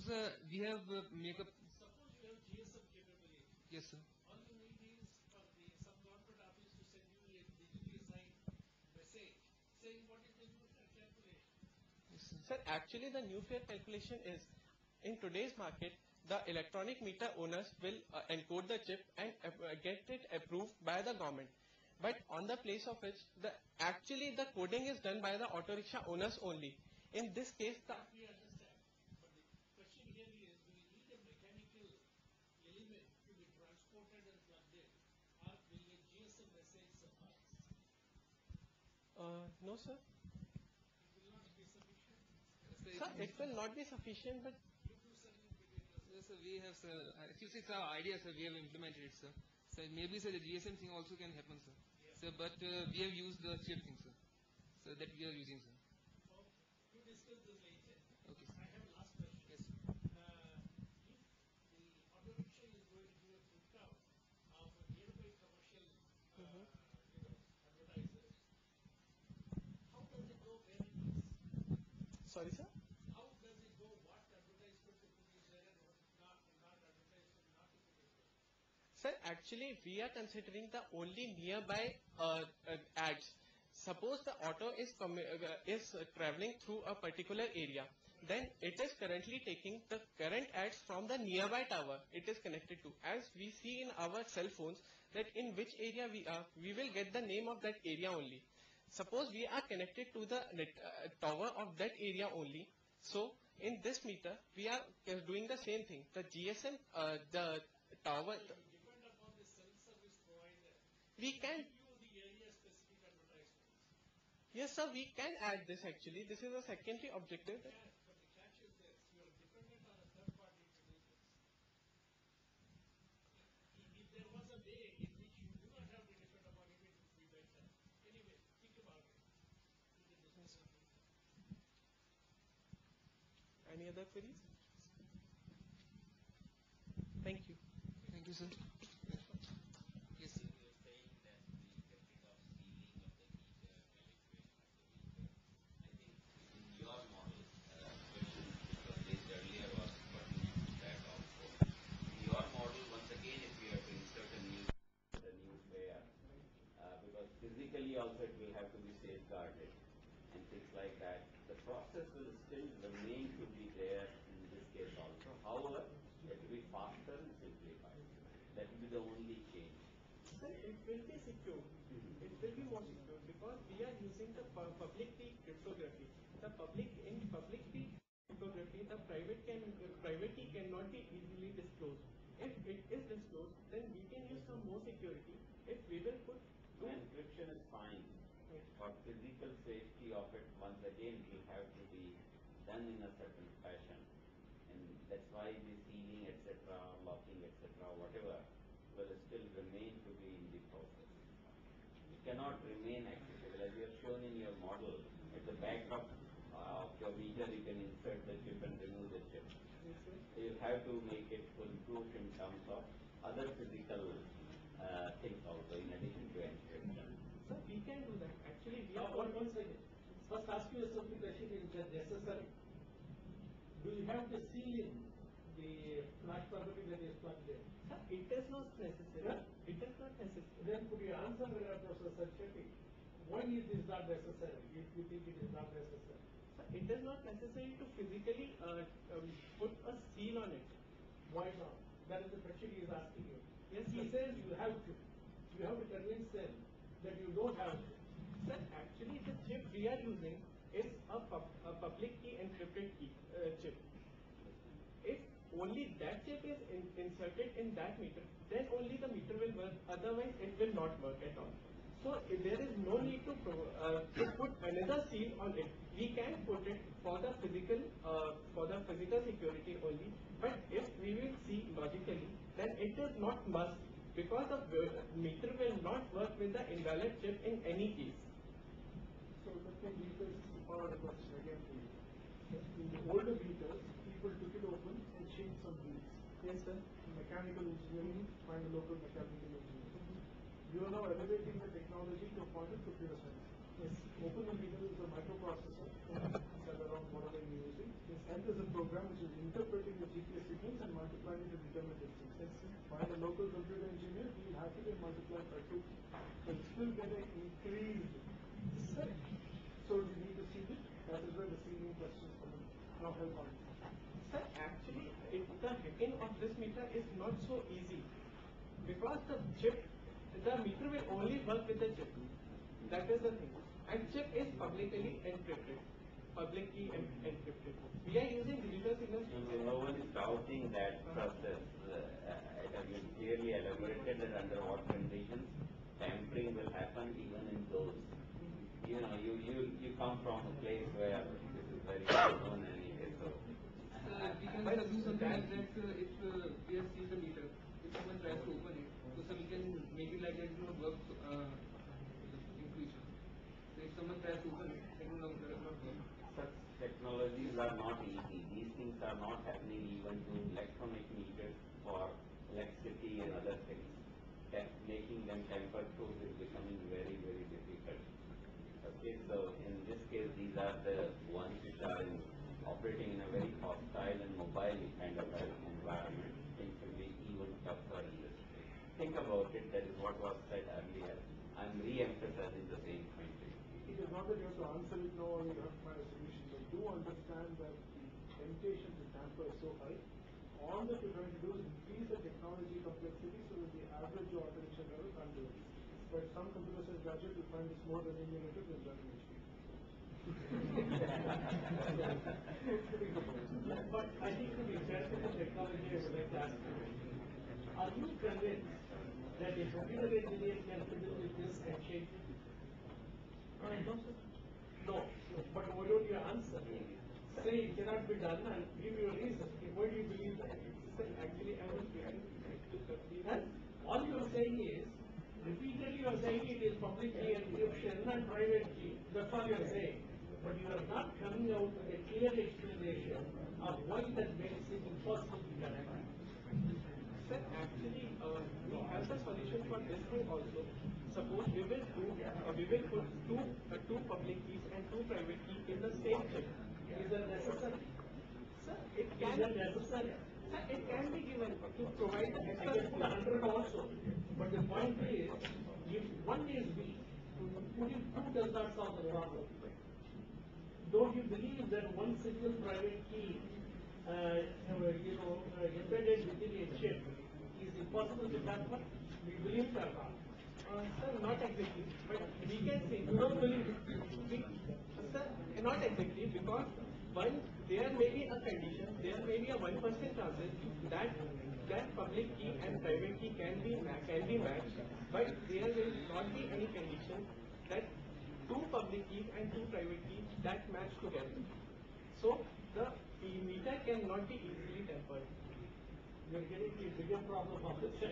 sir, we have make up. Suppose you have GSM capability. Yes, sir. All you need is for some government office to send you a digitally signed message saying what is the new calculation. Yes, sir. Sir, actually the new fare calculation is, in today's market, the electronic meter owners will encode the chip and get it approved by the government. But on the place of which, actually the coding is done by the auto rickshaw owners only. In this case, That we understand. But the question here is, do we need a mechanical element to be transported and plugged in, or will a GSM message suffice? no sir. It will not be sufficient. Sir, it will not be sufficient, but You do something between yourself. Yes, sir, we have, sir. Actually, it's our idea, sir. We have implemented it, sir. So maybe, sir, the GSM thing also can happen, sir. Yeah. Sir, but we have used the chip thing, sir. So that we are using, sir. Okay. You discuss this later. Okay, sir. I have a last question. Yes, sir. If the auto rickshaw is going to give a printout of a nearby commercial, advertisers, how does it know where it is? sorry sir. How does it know what advertisement to put in there and what not advertisement not to put in there? Sir, actually we are considering the only nearby ads. Suppose the auto is traveling through a particular area, then it is currently taking the current ads from the nearby tower it is connected to. As we see in our cell phones that in which area we are, we will get the name of that area only. Suppose we are connected to the tower of that area only. So in this meter, we are doing the same thing. The GSM, the tower, You depend upon the self-service provider. we can, Give you the area-specific advertisements. yes sir, we can add this actually. This is a secondary objective. But the catch is this: you are dependent on a third-party intelligence. If there was a way in which you do not have to depend upon it, it would be better. Anyway, think about it. You can discuss it later. Any other queries? Thank you. Thank you, sir. Yes, sir. You're saying that the getting of sealing of the meter, calibration of the meter, I think in your model, question which was raised earlier was pertinent to that also. In your model, once again, if we have to insert a new fare, because physically also it will have to be safeguarded and things like that, the process will still remain to be there in this case also. However, it will be faster and simplified. That will be the only change. Sir, it will be secure. It will be more secure because we are using the public key cryptography. In public key cryptography, the private key cannot be easily disclosed. If it is disclosed, then we can use some more security. If we will put Encryption is fine. For physical safety of it, once again, it will have to be done in a certain fashion. And that's why the sealing, etc., locking, etc., whatever, will still remain to be in the process. It cannot remain accessible. As you have shown in your model, at the back of your meter, you can insert the chip and remove the chip. So you have to make it foolproof in terms of other physical things also, in addition to encryption. so we can do that. Actually, we are One second. First, ask you a simple question: is that necessary? Do you have to seal in the flash property that is plugged in? Sir, it is not necessary. Yeah. It is not necessary. Then could you answer Professor Shetty? Why is this not necessary? If you think it is not necessary. Sir, it is not necessary to physically put a seal on it. Why not? That is the question he is asking you. Yes, He sir. says you have to. You have to convince them that you don't have to. Sir, actually the chip we are using is a public key encrypted chip. If only that chip is inserted in that meter, then only the meter will work. Otherwise, it will not work at all. So there is no need to put another seal on it. We can put it for the physical security only. But if we will see logically, then it is not must because the meter will not work with the invalid chip in any case. So let me rephrase the part of the question again for you. In the older meters, people took it open and changed some wheels. Yes, sir. Mechanical engineering, find a local mechanical engineer. You are now elevating the technology to a point of computer science. Yes, open meter is a microprocessor set around whatever you're using. This end is a program which is interpreting the GPS signals and multiplying it to determine distance. Let's find a local computer engineer, he'll have to multiply by 2. So it's still going to increase set. So you need to see it. That is where the ceiling questions come in. Now help on it. Sir, actually, the hacking of this meter is not so easy because the meter will only work with the chip. That is the thing. And chip is publicly encrypted. Publicly encrypted. We are using digital signals. No one is doubting that process. It has been clearly elaborated that under what conditions tampering will happen even in those. You know, you come from a place where this is very well known anyway, so. We can do something like that if we have seen the meter. If someone tries to open it, so we can make it like that it will not work in future. So if someone tries to open it, it will not work. Such technologies are not easy. These things are not happening even to electronic meters for electricity and other things. Making them tamper-proof is becoming very, very difficult. Okay, so in this case, these are the ones which are operating in a very hostile and mobile kind of environment. Things will be even tougher in this case. Think about it. That is what was said earlier. I'm re-emphasizing the same point. It is not that you have to answer it now or you have to find a solution. So do understand that the temptation to tamper is so high. All that you're going to do is increase the technology complexity so that the average automation level can't do it. But some computer science graduate will find this more than innovative than that HP. But I think to be fair to the technology, I would like to ask you, are you convinced that a computer engineer can fiddle with this and change it? No, sir. No. But why don't you answer? Say it cannot be done and give you a reason. Why do you believe that? Sir, actually, I was trying to And all you are saying is, repeatedly you are saying it is public key encryption and private key. That's all you are saying. But you are not coming out with a clear explanation of why that makes it impossible to connect. Sir, actually, we have the solution for this thing also. Suppose we will put two public keys and two private keys in the same chip. Is that necessary? Sir, it Is can that necessary? Sir, it can be given to provide the I extra can put 100 also. But the point is, if one is weak, putting two does not solve the problem. Don't you believe that one single private key, embedded within a chip is impossible to tamper? We believe that or not? Sir, not exactly. But we can say You don't believe it? Sir, not exactly because there may be a condition, there may be a 1% chances that public key and private key can be matched, but there will not be any condition that two public keys and two private keys that match together. So the meter cannot be easily tampered. You're getting a bigger problem of the set.